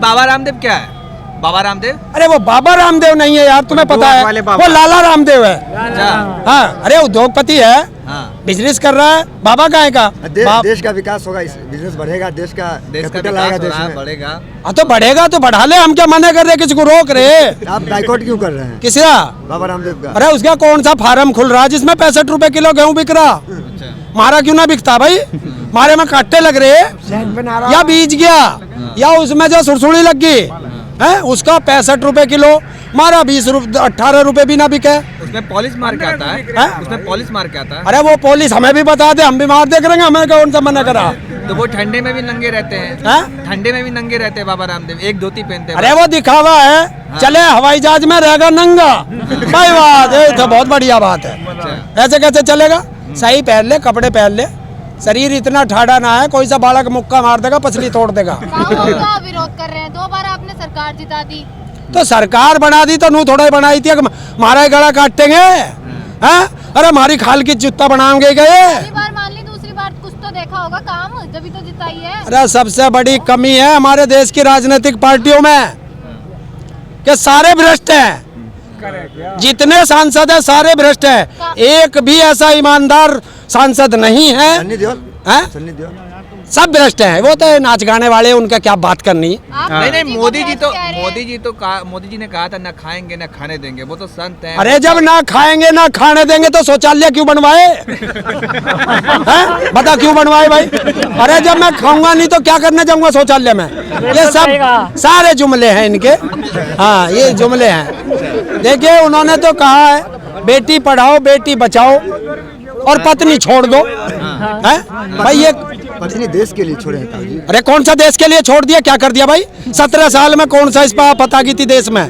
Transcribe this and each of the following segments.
बाबा रामदेव क्या है? बाबा रामदेव? अरे वो बाबा रामदेव नहीं है यार, तुम्हें पता है, वो लाला रामदेव है। अच्छा। हाँ, अरे उद्योगपति है, बिजनेस कर रहा है। बाबा का है का देश का विकास होगा, बिजनेस बढ़ेगा, देश का कैपिटल आएगा, देश में बढ़ेगा। तो बढ़ेगा तो बढ़ा ले, हम क्या मना कर रहे, किसी को रोक रहे? आप बाइकआउट क्यों कर रहे हैं? किसका? बाबा रामदेव का। अरे उसका कौन सा फार्म खुल रहा है जिसमें 65 रुपए किलो गेहूं बिक रहा? मारा क्यों ना बिकता भाई? मारे में कांटे लग रहे या बीज गया या उसमें जो सुरसुड़ी लग गई है, उसका 65 रुपए किलो, मारा 20 रुपए 18 रुपए भी ना बिके। उसमें पॉलिश मार के आता है, उसमें पॉलिश मार के आता है। अरे वो पुलिस हमें भी बता दे, हम भी मार दे करेंगे, हमें कौन सा मना करा? तो वो ठंडे में भी नंगे रहते हैं, ठंडे में भी नंगे रहते हैं बाबा रामदेव, एक धोती पहनते हैं। अरे वो दिखावा है, चले हवाई जहाज में रहेगा नंगा भाई, बात है तो बहुत बढ़िया बात है। ऐसे कैसे चलेगा? सही पहन ले, कपड़े पहन ले, शरीर इतना ठाड़ा ना है, कोई सा बालक मुक्का मार देगा, पसली तोड़ देगा। विरोध कर रहे हैं, 2 बार आपने सरकार जिता दी, तो सरकार बना दी तो नू थोड़ा ही बनाई थी, मारा गला काटेंगे हैं? अरे हमारी खाल की जूता बनाएंगे गए। पहली बार मान ली, दूसरी बार कुछ तो देखा होगा काम, जब तो जिताई है। अरे सबसे बड़ी कमी है हमारे देश की राजनीतिक पार्टियों में कि सारे भ्रष्ट हैं, जितने सांसद है सारे भ्रष्ट हैं, एक भी ऐसा ईमानदार सांसद नहीं है। सन्नी देओल सब भ्रष्ट हैं, वो तो नाच गाने वाले, उनका क्या बात करनी है। नहीं, मोदी जी ने कहा था ना खाएंगे ना खाने देंगे, वो तो संत हैं। अरे जब ना खाएंगे ना खाने देंगे तो शौचालय क्यों बनवाए? बता क्यों बनवाए भाई? अरे जब मैं खाऊंगा नहीं तो क्या करने जाऊंगा शौचालय में? ये सब सारे जुमले हैं इनके। हाँ, ये जुमले हैं। देखिए उन्होंने तो कहा है बेटी पढ़ाओ बेटी बचाओ और पत्नी छोड़ दो, है भाई? ये पत्नी देश के लिए छोड़े हैं जी। अरे कौन सा देश के लिए छोड़ दिया, क्या कर दिया भाई? 17 साल में कौन सा इस पर पता की थी देश में?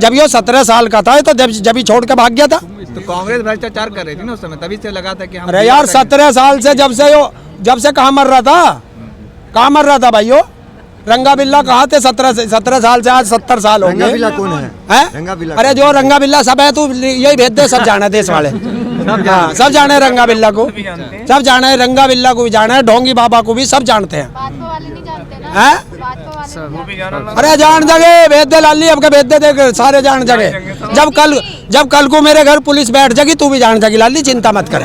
जब ये 17 साल का था तो जब ही छोड़ के भाग गया था। तो कांग्रेस भ्रष्टाचार कर रही थी ना उस समय, तभी से लगा था कि हम। अरे यार 17 साल से जब से कहाँ मर रहा था, कहाँ मर रहा था भाइयों? रंगा बिल्ला कहाँ थे? 17 साल से आज 70 साल हो गए। रंगा बिल्ला कौन है? रंगा बिल्ला, अरे जो रंगा बिल्ला सब है, तू यही भेज दे, सब जाना है देश वाले। हाँ, सब जाने रंगा बिल्ला को, सब जाना है, रंगा बिल्ला को भी जाना है, ढोंगी बाबा को भी सब जानते हैं। भाजपा वाले नहीं जानते ना? अरे जान जगे भेज दे लाली, अब के भेज दे, देख सारे जान जगे। जब कल को मेरे घर पुलिस बैठ जाएगी तू भी जान जाएगी लाली, चिंता मत करे।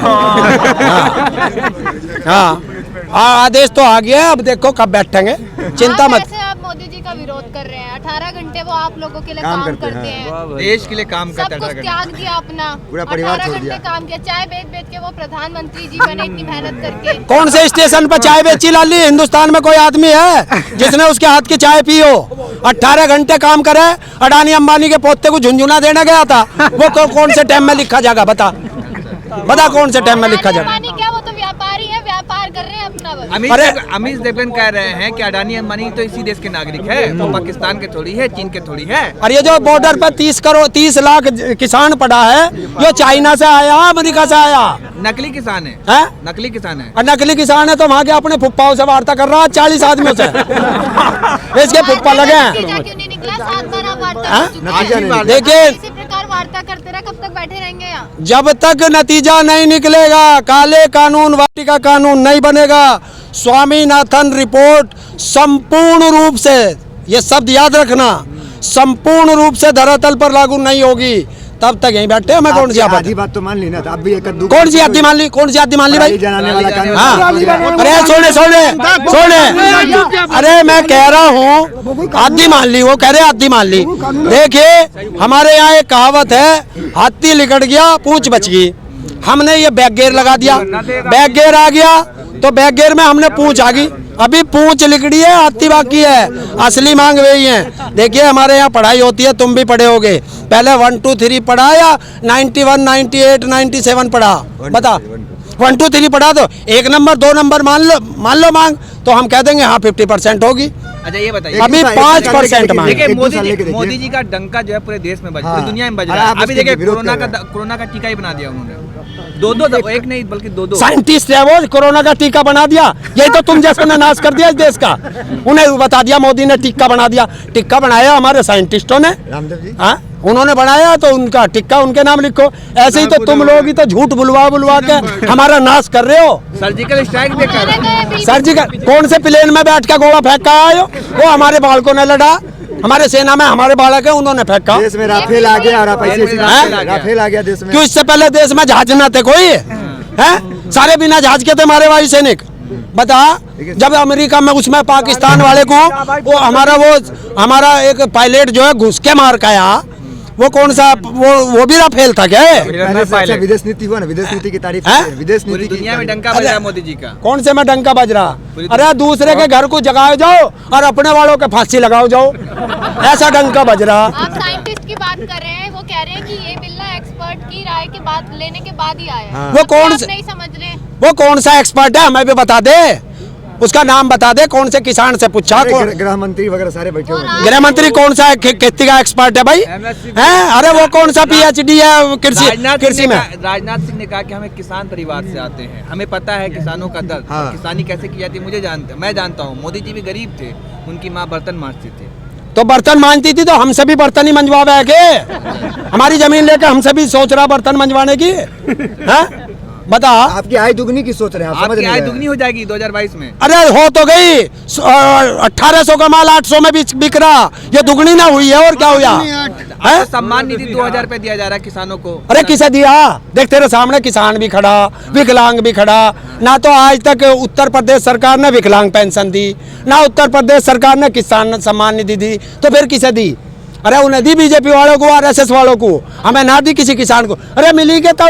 हाँ, आदेश तो आ गया, अब देखो कब बैठेंगे, चिंता मत। आप मोदी जी का विरोध कर रहे हैं, 18 घंटे वो आप लोगों के लिए काम करते हैं, देश के लिए काम करते हैं, सब कुछ त्याग दिया अपना, पूरा परिवार 18 छोड़ घंटे दिया। काम किया, चाय बेच के वो प्रधानमंत्री जी बने इतनी मेहनत करके। कौन से स्टेशन पर चाय बेची लाली? हिंदुस्तान में कोई आदमी है जिसने उसके हाथ की चाय पी हो? 18 घंटे काम करे, अडानी अंबानी के पोते को झुंझुना देने गया था, वो कौन से टाइम में लिखा जाएगा? बता कौन से टाइम में लिखा जाएगा? क्या वो तो व्यापारी है, व्यापार कर रहे हैं अपना। अमित देवगन कह रहे हैं कि अडानी अंबानी तो इसी देश के नागरिक है, वो पाकिस्तान के थोड़ी है, चीन के थोड़ी है। और ये जो बॉर्डर पर 30 लाख किसान पड़ा है, ये चाइना से आया, अमेरिका से आया, नकली किसान है, नकली किसान है। और नकली किसान है तो वहाँ के अपने फुप्पाओं से वार्ता कर रहा है 40 आदमियों से। इसके फुप्पा लगे हैं। देखिए वार्ता करते रहे, कब तक बैठे रहेंगे यहाँ? जब तक नतीजा नहीं निकलेगा, काले कानून वाटिका कानून नहीं बनेगा, स्वामीनाथन रिपोर्ट संपूर्ण रूप से, ये शब्द याद रखना, संपूर्ण रूप से धरातल पर लागू नहीं होगी, तब तक यहीं बैठे। मैं कौन सी आधी बात तो मान ली ना, आप भी एक कौन सी आधी मान ली? कौन सी आधी मान ली भाई? हाँ, अरे सोने, अरे मैं कह रहा हूँ आधी मान ली, वो कह रहे आधी मान ली। देखिए हमारे यहाँ एक कहावत है, हाथी लिकड़ गया पूंछ बच गई। हमने ये बैक गेयर लगा दिया, बैक गेयर आ गया तो बैक गेयर में हमने पूंछ आ गई, अभी पूंछ लिकड़ी है, हाथी बाकी है, असली मांग वही है। देखिए हमारे यहाँ पढ़ाई होती है, तुम भी पढ़े होगे, पहले 1 2 3 पढ़ा या 91 98 97 पढ़ा? बता, 1 2 3 पढ़ा तो 1 नंबर 2 नंबर मान लो मांग, तो हम कह देंगे हाँ 50% होगी। अच्छा ये बताइए, अभी 5% मांग। देखिए मोदी जी का डंका जो है पूरे देश में बज, पूरी दुनिया में बज रहा है। अभी देखिए कोरोना का टीका ही बना दिया उन्होंने, 2 एक नहीं बल्कि 2 साइंटिस्ट है वो, कोरोना का टीका बना दिया। यही तो तुम जैसे ने नाश कर दिया इस देश का, उन्हें बता दिया मोदी ने टीका बना दिया। टिक्का बनाया हमारे साइंटिस्टों ने, रामदेव जी, हाँ उन्होंने बनाया तो उनका टिक्का उनके नाम लिखो। ऐसे ही तो तुम लोग ही तो झूठ बुलवा के हमारा नाश कर रहे हो। सर्जिकल स्ट्राइक देखा, सर्जिकल कौन से प्लेन में बैठ के गोला फेंक कर आए हो? वो हमारे बालकों ने लड़ा, हमारे सेना में हमारे बालक है, उन्होंने फेंका। देश में राफेल आ गया और आप ऐसे राफेल आ गया देश में। क्यों इससे पहले देश में जहाज न थे कोई है? सारे बिना जहाज के थे हमारे वायु सैनिक। बता, जब अमेरिका में उसमें पाकिस्तान वाले को वो हमारा एक पायलट जो है घुस के मार के आया, वो कौन सा वो भी राफेल था क्या? विदेश नीति हुआ ना, विदेश नीति की तारीफ, विदेश नीति दुनिया में डंका बज रहा है मोदी जी का। कौन से में डंका बज रहा? अरे दूसरे के घर को जगाओ जाओ और अपने वालों के फांसी लगाओ जाओ, ऐसा डंका बज रहा। आप साइंटिस्ट की बात कर रहे हैं, वो कह रहे हैं कि ये बिल्ला एक्सपर्ट की राय के बाद लेने के बाद ही आया है। वो कौन नहीं समझ रहे? वो कौन सा एक्सपर्ट है, हमें भी बता दे, उसका नाम बता दे। कौन से किसान से पूछा? गृह मंत्री वगैरह सारे बैठे हुए। गृह मंत्री कौन सा खेती का एक्सपर्ट है भाई? हैं? अरे वो कौन सा PhD है कृषि में? राजनाथ सिंह ने कहा कि हमें किसान परिवार से आते हैं, हमें पता है किसानों का दर्द, किसानी कैसे की जाती है मैं जानता हूँ। मोदी जी भी गरीब थे, उनकी माँ बर्तन मांजती थी। तो बर्तन मांजती थी तो हमसे भी बर्तन ही मंजवावे के? हमारी जमीन लेकर हमसे भी सोच रहा बर्तन मंजवाने की है? बता, आपकी आय दुगनी की सोच रहे हैं आप? आपकी आय दुगनी हो जाएगी 2022 में। अरे हो तो गई, 1800 का माल 800 में बिक रहा, ये दुगनी ना हुई है और क्या हुआ है? सम्मान निधि 2000 रुपए दिया जा रहा है किसानों को। अरे किसे दिया? देख तेरे सामने किसान भी खड़ा, विकलांग भी खड़ा। ना तो आज तक उत्तर प्रदेश सरकार ने विकलांग पेंशन दी, ना उत्तर प्रदेश सरकार ने किसान सम्मान निधि दी, तो फिर किसे दी? अरे उन्हें दी बीजेपी वालों को, RSS वालों को, हमें ना दी किसी किसान को। अरे मिली के तो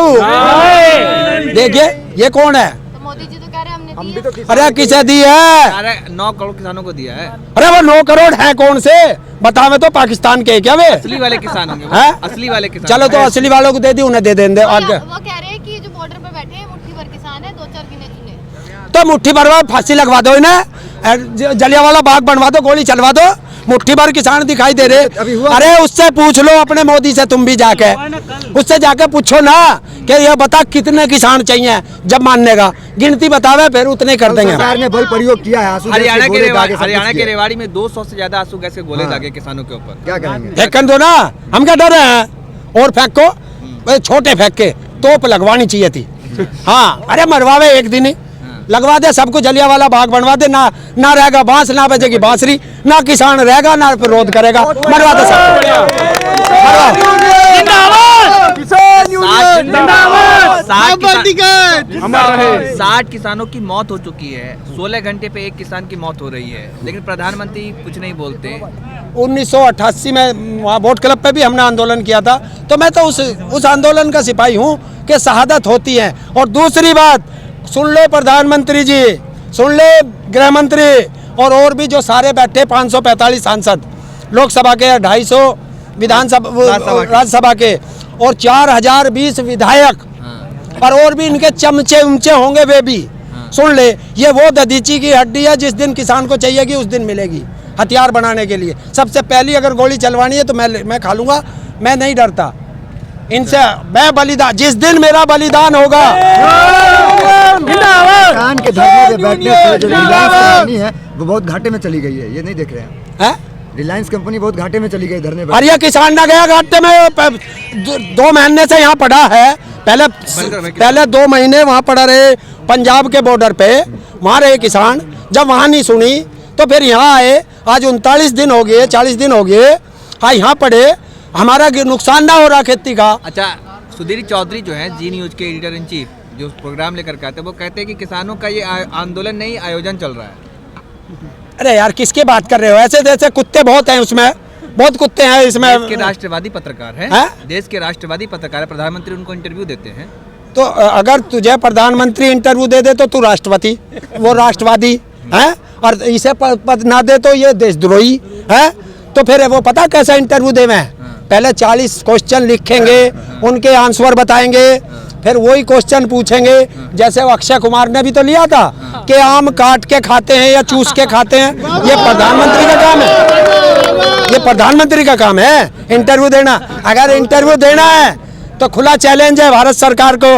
देखिए ये कौन है? तो मोदी जी तो कह रहे हैं हमने दी है। अरे किसे दी है? अरे 9 करोड़ किसानों को दिया है। अरे वो 9 करोड़ है कौन से? बतावे तो पाकिस्तान के क्या वे? असली वाले किसान होंगे वो, हैं? असली वाले किसान। चलो तो असली वालों को दे दी, उन्हें दे देंगे आगे। वो कह रहे हैं कि जो बॉर्डर पर बैठे हैं मुट्ठी भर किसान है, 2-4 गिने चुने। तो मुट्ठी भर फांसी लगवा दो इन्हें, जलियांवाला बाग बनवा दो, गोली चलवा दो, मुट्ठी भर किसान दिखाई दे रहे। अरे उससे पूछ लो अपने मोदी से, तुम भी जाके उससे जाके पूछो ना कि ये बता कितने किसान चाहिए, जब मानने का गिनती बतावे फिर उतने कर देंगे। सरकार ने बल प्रयोग किया है। हरियाणा के रेवाड़ी में 200 से ज्यादा आंसू गैस के गोले दागे किसानों के ऊपर। क्या करेंगे? फेंकन दो ना, हम क्या डर रहे हैं? और फेंको, छोटे फेंक के तोप लगवानी चाहिए थी। हाँ, अरे मरवावे एक दिन ही लगवा दे सबको, जलियांवाला बाग बनवा दे, ना रहेगा बांस, ना बजेगी बांसुरी, ना किसान रहेगा, ना विरोध करेगा, मरवा दे सबको। 60 किसानों की मौत हो चुकी है, 16 घंटे पे एक किसान की मौत हो रही है, लेकिन प्रधानमंत्री कुछ नहीं बोलते। 1988 में वहाँ वोट क्लब पे भी हमने आंदोलन किया था, तो मैं तो उस आंदोलन का सिपाही हूँ कि शहादत होती है। और दूसरी बात सुन लो प्रधानमंत्री जी, सुन ले गृह मंत्री, और भी जो सारे बैठे 545 सांसद लोकसभा के, 250 विधानसभा राज्यसभा के, और 4020 विधायक, और भी इनके चमचे उमचे होंगे वे भी। सुन ले, ये वो दधीची की हड्डी है, जिस दिन किसान को चाहिएगी उस दिन मिलेगी हथियार बनाने के लिए। सबसे पहली अगर गोली चलवानी है तो मैं खा लूंगा, मैं नहीं डरता इनसे। मैं बलिदान, जिस दिन मेरा बलिदान होगा, किसान के धरने पे बैठने से जो रिलायंस कंपनी है वो बहुत घाटे में चली गई है, ये नहीं देख रहे हैं? रिलायंस कंपनी बहुत घाटे में चली गई धरने पे। अरे ये किसान ना गया घाटे में, 2 महीने से यहाँ पड़ा है। पहले 2 महीने वहाँ पड़ा रहे पंजाब के बॉर्डर पे, वहाँ रहे किसान। जब वहाँ नहीं सुनी तो फिर यहाँ आए। आज 39 दिन हो गए, 40 दिन हो गए, हाँ यहाँ पड़े। हमारा नुकसान ना हो रहा खेती का। अच्छा, सुधीर चौधरी जो है जी न्यूज के एडिटर इन चीफ, जो प्रोग्राम लेकर के आते हैं, वो कहते हैं कि किसानों का ये आंदोलन नहीं, आयोजन चल रहा है। अरे यार किसकी बात कर रहे हो? ऐसे जैसे कुत्ते बहुत हैं उसमें, बहुत कुत्ते हैं इसमें। देश के राष्ट्रवादी पत्रकार हैं, देश के राष्ट्रवादी पत्रकार है, प्रधानमंत्री उनको इंटरव्यू देते हैं। तो अगर तुझे प्रधानमंत्री इंटरव्यू दे दे तो तू राष्ट्रपति, वो राष्ट्रवादी है, और इसे पद ना दे तो ये देशद्रोही है। तो फिर वो पता कैसा इंटरव्यू देवे? पहले 40 क्वेश्चन लिखेंगे, उनके आंसर बताएंगे, फिर वही क्वेश्चन पूछेंगे। जैसे वो अक्षय कुमार ने भी तो लिया था कि आम काट के खाते हैं या चूस के खाते हैं। ये प्रधानमंत्री का काम है, ये प्रधानमंत्री का काम है इंटरव्यू देना। अगर इंटरव्यू देना है तो खुला चैलेंज है भारत सरकार को।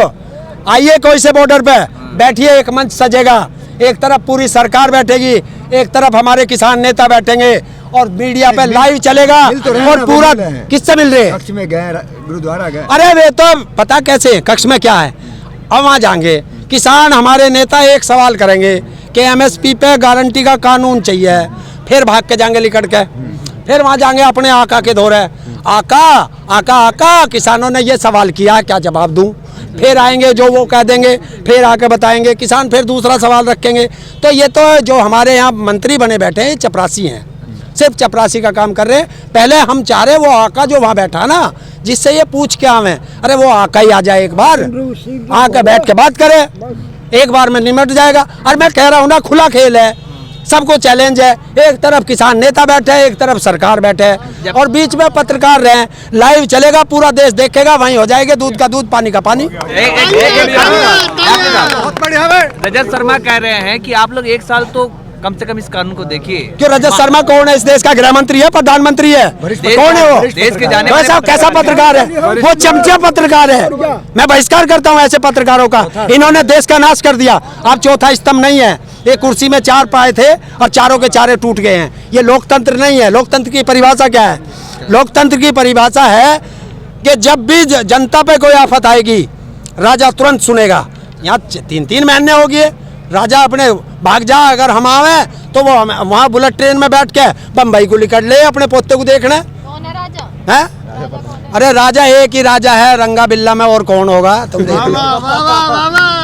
आइए कोई से बॉर्डर पे बैठिए, एक मंच सजेगा, एक तरफ पूरी सरकार बैठेगी, एक तरफ हमारे किसान नेता बैठेंगे, और मीडिया पे लाइव चलेगा। और पूरा किससे मिल रहे? कक्ष में गए, गुरुद्वारा गए। अरे वे तो पता कैसे, कक्ष में क्या है, अब वहाँ जाएंगे। किसान हमारे नेता एक सवाल करेंगे कि MSP पे गारंटी का कानून चाहिए, फिर भाग के जाएंगे लिकट के, फिर वहाँ जाएंगे अपने आका के दौरे, आका आका आका किसानों ने ये सवाल किया, क्या जवाब दूं? फिर आएंगे जो वो कह देंगे, फिर आके बताएंगे, किसान फिर दूसरा सवाल रखेंगे। तो ये तो जो हमारे यहाँ मंत्री बने बैठे हैं चपरासी हैं, सिर्फ चपरासी का काम कर रहे हैं। पहले हम चाह रहे वो आका जो वहाँ बैठा ना, जिससे ये पूछ के आवे, अरे वो आका ही आ जाए एक बार, आके बैठ के बात करे, एक बार में निमट जाएगा। और मैं कह रहा हूँ ना, खुला खेल है, सबको चैलेंज है। एक तरफ किसान नेता बैठे है, एक तरफ सरकार बैठे है, और बीच में पत्रकार रहे। लाइव चलेगा, पूरा देश देखेगा, वहीं हो जाएगा दूध का दूध पानी का पानी। रजत शर्मा कह रहे हैं कि आप लोग एक साल तो कम से कम इस कानून को देखिए। क्यों? रजत शर्मा कौन है? इस देश का गृह मंत्री है, प्रधानमंत्री है, कौन है वो? देश के जाने वाले साहब कैसा पत्रकार है वो? चमचा पत्रकार है। मैं बहिष्कार करता हूँ ऐसे पत्रकारों का। इन्होंने देश का नाश कर दिया। आप चौथा स्तंभ नहीं है। एक कुर्सी में 4 पाए थे और चारों के चारे टूट गए हैं। ये लोकतंत्र नहीं है। लोकतंत्र की परिभाषा क्या है? लोकतंत्र की परिभाषा है कि जब भी जनता पे कोई आफत आएगी, राजा तुरंत सुनेगा। यहाँ 3-3 महीने हो गए, राजा अपने भाग जा, अगर हम आवे तो वो वहाँ बुलेट ट्रेन में बैठ के बम्बई को निकल ले अपने पोते को देखने। कौन है राजा? है? अरे राजा एक ही राजा है रंगा बिल्ला में, और कौन होगा? तुम देख लो।